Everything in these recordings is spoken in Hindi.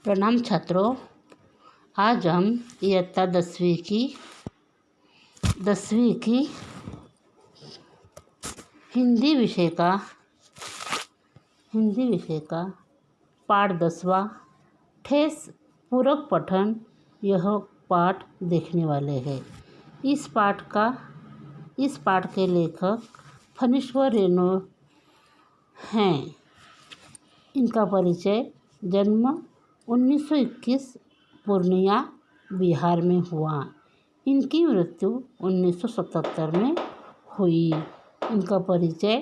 प्रणाम छात्रों, आज हम इयत्ता 10वीं की हिंदी विषय का पाठ 10वां ठेस पूरक पठन यह पाठ देखने वाले हैं। इस पाठ के लेखक फणीश्वर रेणु हैं। इनका परिचय जन्म 1921 पूर्णिया बिहार में हुआ। इनकी मृत्यु 1977 में हुई। इनका परिचय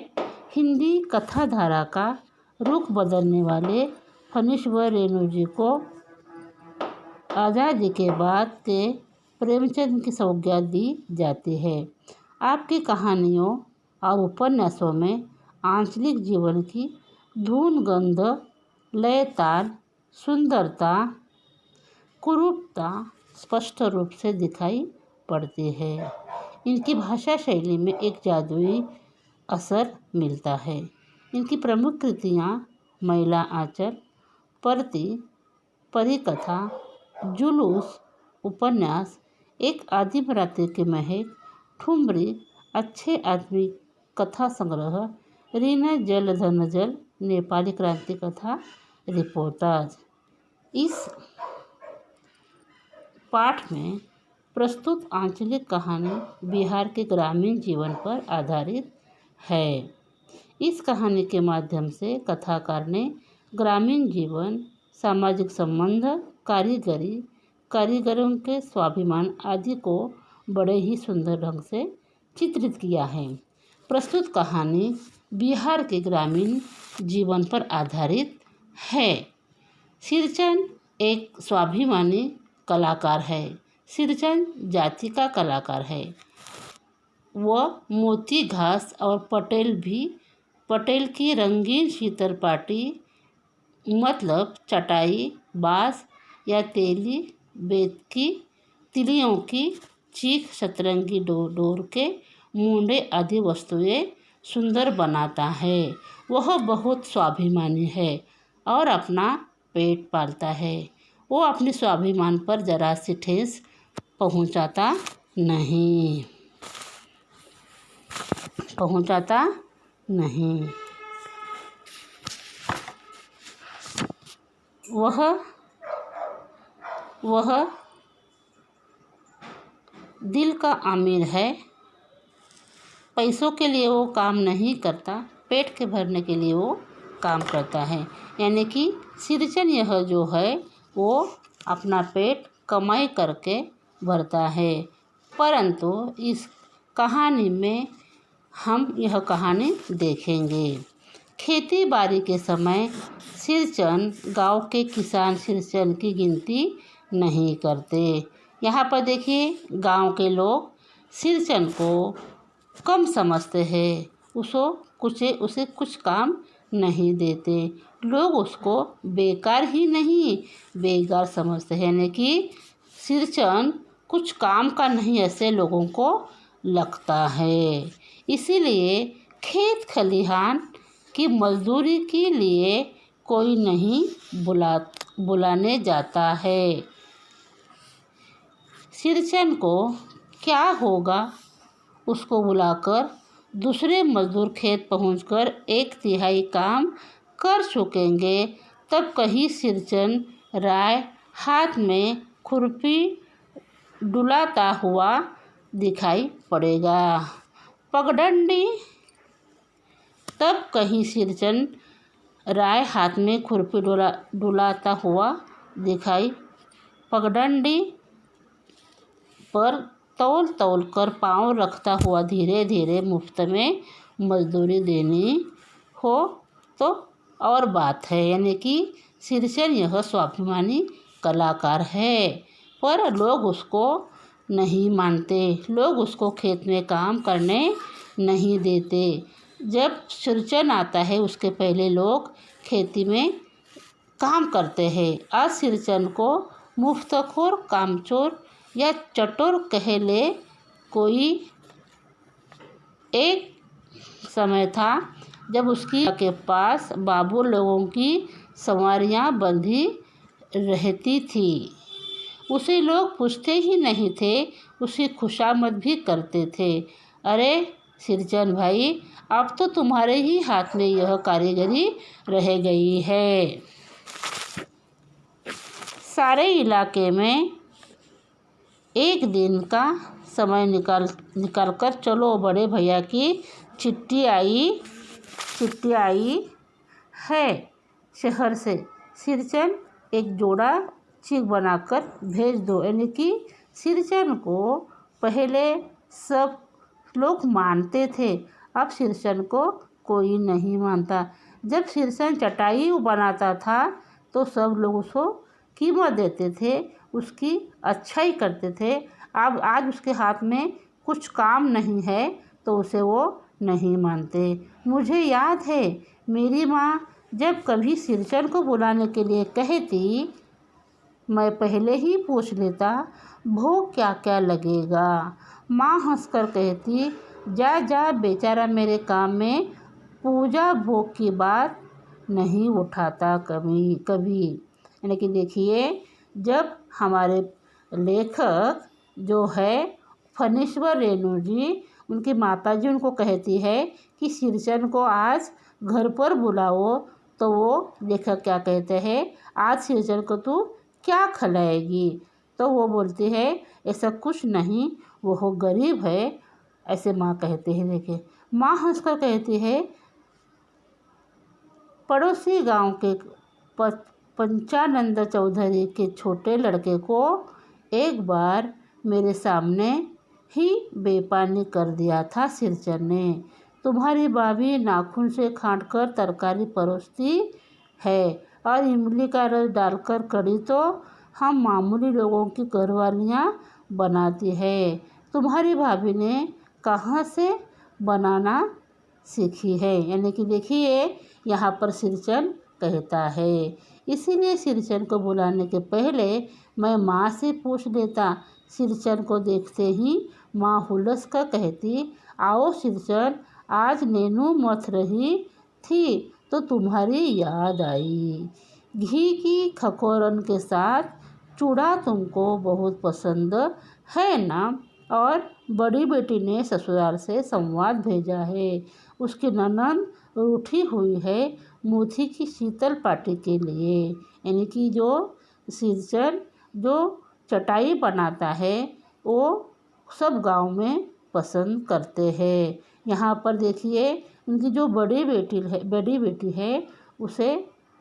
हिंदी कथाधारा का रुख बदलने वाले फणीश्वर रेणु जी को आज़ादी के बाद के प्रेमचंद की संज्ञा दी जाती है। आपकी कहानियों और उपन्यासों में आंचलिक जीवन की धुन, गंध, लय, ताल, सुंदरता, कुरूपता स्पष्ट रूप से दिखाई पड़ती है। इनकी भाषा शैली में एक जादुई असर मिलता है। इनकी प्रमुख कृतियाँ महिला आंचल, परती, परिकथा, जुलूस, उपन्यास, एक आदिम रात्रि की महक, ठुमरी, अच्छे आदमी कथा संग्रह, ऋण जल धन जल, नेपाली क्रांति कथा, रिपोर्टाज। इस पाठ में प्रस्तुत आंचलिक कहानी बिहार के ग्रामीण जीवन पर आधारित है। इस कहानी के माध्यम से कथाकार ने ग्रामीण जीवन, सामाजिक संबंध, कारीगरों के स्वाभिमान आदि को बड़े ही सुंदर ढंग से चित्रित किया है। प्रस्तुत कहानी बिहार के ग्रामीण जीवन पर आधारित है। सिरचन एक स्वाभिमानी कलाकार है। सिरचन जाति का कलाकार है। वह मोती घास और पटेल की रंगीन शीतल पाटी मतलब चटाई, बाँस या तेली बेत की तिलियों की चीख, सतरंगी डोर के मुंडे आदि वस्तुएं सुंदर बनाता है। वह बहुत स्वाभिमानी है और अपना पेट पालता है। वो अपने स्वाभिमान पर जरा सी ठेस पहुंचाता नहीं। वह दिल का अमीर है। पैसों के लिए वो काम नहीं करता, पेट के भरने के लिए वो काम करता है। यानी कि सिरचन यह जो है वो अपना पेट कमाई करके भरता है। परंतु इस कहानी में हम यह कहानी देखेंगे। खेती बाड़ी के समय सिरचन गांव के किसान सिरचन की गिनती नहीं करते। यहाँ पर देखिए, गांव के लोग सिरचन को कम समझते हैं। उसे कुछ काम नहीं देते। लोग उसको बेकार समझते हैं। यानी कि सिरचन कुछ काम का नहीं, ऐसे लोगों को लगता है। इसीलिए खेत खलिहान की मजदूरी के लिए कोई नहीं बुलाने जाता है। सिरचन को क्या होगा, उसको बुलाकर दूसरे मजदूर खेत पहुंचकर 1/3 काम कर चुकेंगे। तब कहीं सिरचन राय हाथ में खुरपी डुलाता हुआ दिखाई पड़ेगा। पगडंडी तब कहीं सिरचन राय हाथ में खुरपी डुलाता हुआ दिखाई पगडंडी पर तौल कर पाँव रखता हुआ धीरे धीरे मुफ्त में मजदूरी देनी हो तो और बात है। यानी कि सिरचन यह स्वाभिमानी कलाकार है, पर लोग उसको नहीं मानते। लोग उसको खेत में काम करने नहीं देते। जब सिरचन आता है उसके पहले लोग खेती में काम करते हैं। आज सिरचन को मुफ्तखोर, कामचोर या चटोर कह ले कोई। एक समय था जब उसकी के पास बाबू लोगों की सवारियां बंधी रहती थी। उसे लोग पूछते ही नहीं थे, उसकी खुशामद भी करते थे। अरे सिरचन भाई, अब तो तुम्हारे ही हाथ में यह कारीगरी रह गई है। सारे इलाके में एक दिन का समय निकाल कर चलो, बड़े भैया की चिट्ठी आई है शहर से। सिरचन एक जोड़ा चीक बनाकर भेज दो। यानी कि सिरचन को पहले सब लोग मानते थे, अब सिरचन को कोई नहीं मानता। जब सिरचन चटाई बनाता था तो सब लोग उसको कीमत देते थे, उसकी अच्छाई करते थे। अब आज उसके हाथ में कुछ काम नहीं है तो उसे वो नहीं मानते। मुझे याद है मेरी माँ जब कभी सिरचन को बुलाने के लिए कहती, मैं पहले ही पूछ लेता भोग क्या क्या लगेगा। माँ हंसकर कहती, जा जा बेचारा मेरे काम में पूजा भोग की बात नहीं उठाता कभी। यानी कि देखिए, जब हमारे लेखक जो है फणीश्वर रेणु जी, उनकी माता जी उनको कहती है कि सिरचन को आज घर पर बुलाओ, तो वो लेखक क्या कहते हैं, आज सिरचन को तू क्या खिलाएगी। तो वो बोलती है ऐसा कुछ नहीं, वो गरीब है, ऐसे माँ कहते हैं। देखिए माँ हंसकर कहती है, पड़ोसी गांव के पंचानंद चौधरी के छोटे लड़के को एक बार मेरे सामने ही बेपानी कर दिया था सिरचन ने। तुम्हारी भाभी नाखून से छाँट कर तरकारी परोसती है और इमली का रस डालकर कढ़ी तो हम मामूली लोगों की घरवालियाँ बनाती है। तुम्हारी भाभी ने कहाँ से बनाना सीखी है। यानी कि देखिए यहाँ पर सिरचन कहता है, इसीलिए सिरचन को बुलाने के पहले मैं माँ से पूछ लेता। सिरचन को देखते ही माँ हुलस कर कहती, आओ सिरचन, आज नैनू मथ रही थी तो तुम्हारी याद आई। घी की खकोरन के साथ चूड़ा तुमको बहुत पसंद है ना। और बड़ी बेटी ने ससुराल से संवाद भेजा है, उसकी ननद रूठी हुई है मोती की शीतल पार्टी के लिए। यानी कि जो सिरचन जो चटाई बनाता है वो सब गांव में पसंद करते हैं। यहाँ पर देखिए उनकी जो बड़ी बेटी है उसे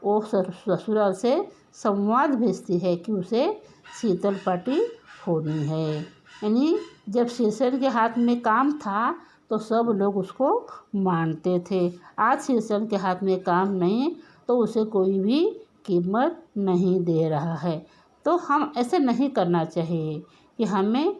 वो ससुराल से संवाद भेजती है कि उसे शीतल पार्टी होनी है। यानी जब सिरचन के हाथ में काम था तो सब लोग उसको मानते थे। आज सिरचन के हाथ में काम नहीं तो उसे कोई भी कीमत नहीं दे रहा है। तो हम ऐसे नहीं करना चाहिए कि हमें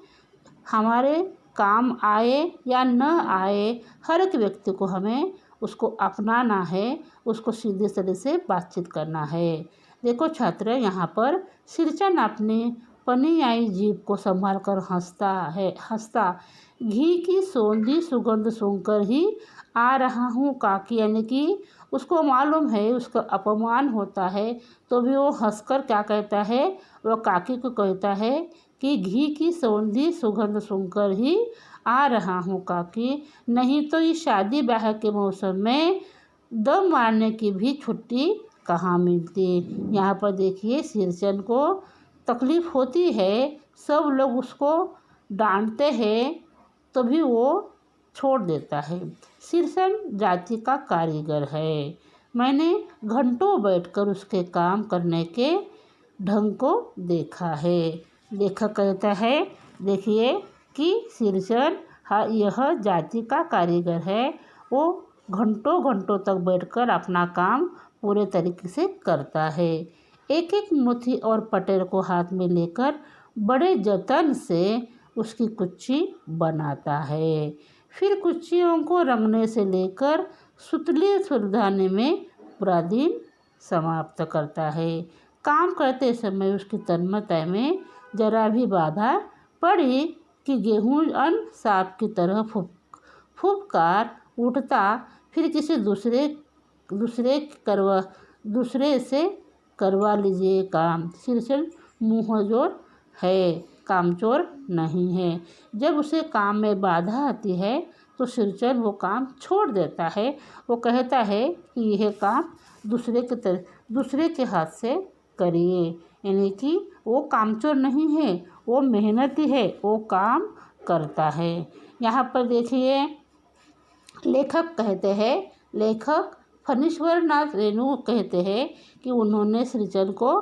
हमारे काम आए या न आए, हर एक व्यक्ति को हमें उसको अपनाना है, उसको सीधे साधे से बातचीत करना है। देखो छात्र, यहाँ पर सिरचन अपनी पनी आई जीभ को संभाल कर हंसता, घी की सौंधी सुगंध सूंघकर ही आ रहा हूँ काकी। यानी कि उसको मालूम है उसका अपमान होता है तो भी वो हंसकर क्या कहता है, वो काकी को कहता है कि घी की सौंधी सुगंध सूंघकर ही आ रहा हूँ काकी, नहीं तो इस शादी ब्याह के मौसम में दम मारने की भी छुट्टी कहाँ मिलती। यहाँ पर देखिए सिरचन को तकलीफ़ होती है, सब लोग उसको डांटते हैं तो भी वो छोड़ देता है। सिरचन जाति का कारीगर है, मैंने घंटों बैठकर उसके काम करने के ढंग को देखा है। लेखक कहता है देखिए कि सिरचन यह जाति का कारीगर है, वो घंटों घंटों तक बैठकर अपना काम पूरे तरीके से करता है। एक एक मोती और पटेल को हाथ में लेकर बड़े जतन से उसकी कुच्ची बनाता है, फिर कुच्चियों को रंगने से लेकर सुतली सुलझाने में पूरा दिन समाप्त करता है। काम करते समय उसकी तन्मयता में जरा भी बाधा पड़ी कि गेहूं अन्न सांप की तरह फुफकार उठता, फिर किसी दूसरे से करवा लीजिए काम। सिरचन मुँहजोर है, कामचोर नहीं है। जब उसे काम में बाधा आती है तो सिरचन वो काम छोड़ देता है। वो कहता है कि यह काम दूसरे के हाथ से करिए, यानी कि वो कामचोर नहीं है, वो मेहनती है, वो काम करता है। यहाँ पर देखिए लेखक कहते हैं, लेखक फणीश्वर नाथ रेणु कहते हैं कि उन्होंने सृजन को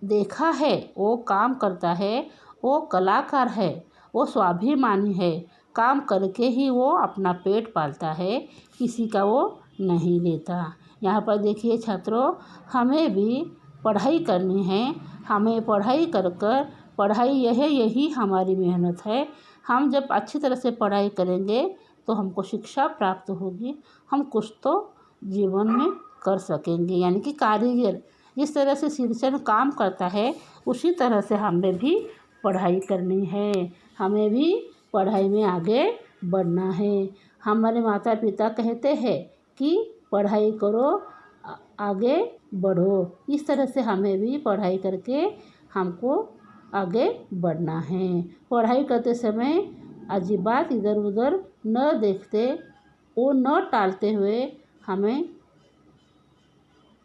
देखा है, वो काम करता है, वो कलाकार है, वो स्वाभिमानी है, काम करके ही वो अपना पेट पालता है, किसी का वो नहीं लेता। यहाँ पर देखिए छात्रों, हमें भी पढ़ाई करनी है, हमें पढ़ाई कर कर पढ़ाई यही हमारी मेहनत है। हम जब अच्छी तरह से पढ़ाई करेंगे तो हमको शिक्षा प्राप्त होगी, हम कुछ तो जीवन में कर सकेंगे, यानी कि कारीगर जिस तरह से सिरचन काम करता है उसी तरह से हमें भी पढ़ाई करनी है, हमें भी पढ़ाई में आगे बढ़ना है। हमारे माता पिता कहते हैं कि पढ़ाई करो, आगे बढ़ो, इस तरह से हमें भी पढ़ाई करके हमको आगे बढ़ना है। पढ़ाई करते समय अजीब बात इधर उधर न देखते, वो न टालते हुए हमें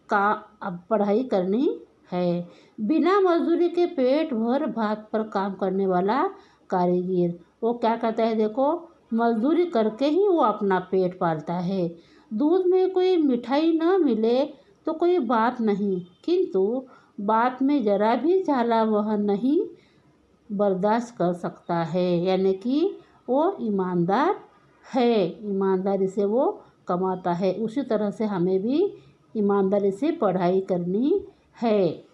पढ़ाई करनी है। बिना मजदूरी के पेट भर भात पर काम करने वाला कारीगर वो क्या करता है, देखो मजदूरी करके ही वो अपना पेट पालता है। दूध में कोई मिठाई न मिले तो कोई बात नहीं, किंतु बात में जरा भी झाला वह नहीं बर्दाश्त कर सकता है, यानी कि वो ईमानदार है, ईमानदारी से वो कमाता है। उसी तरह से हमें भी ईमानदारी से पढ़ाई करनी है।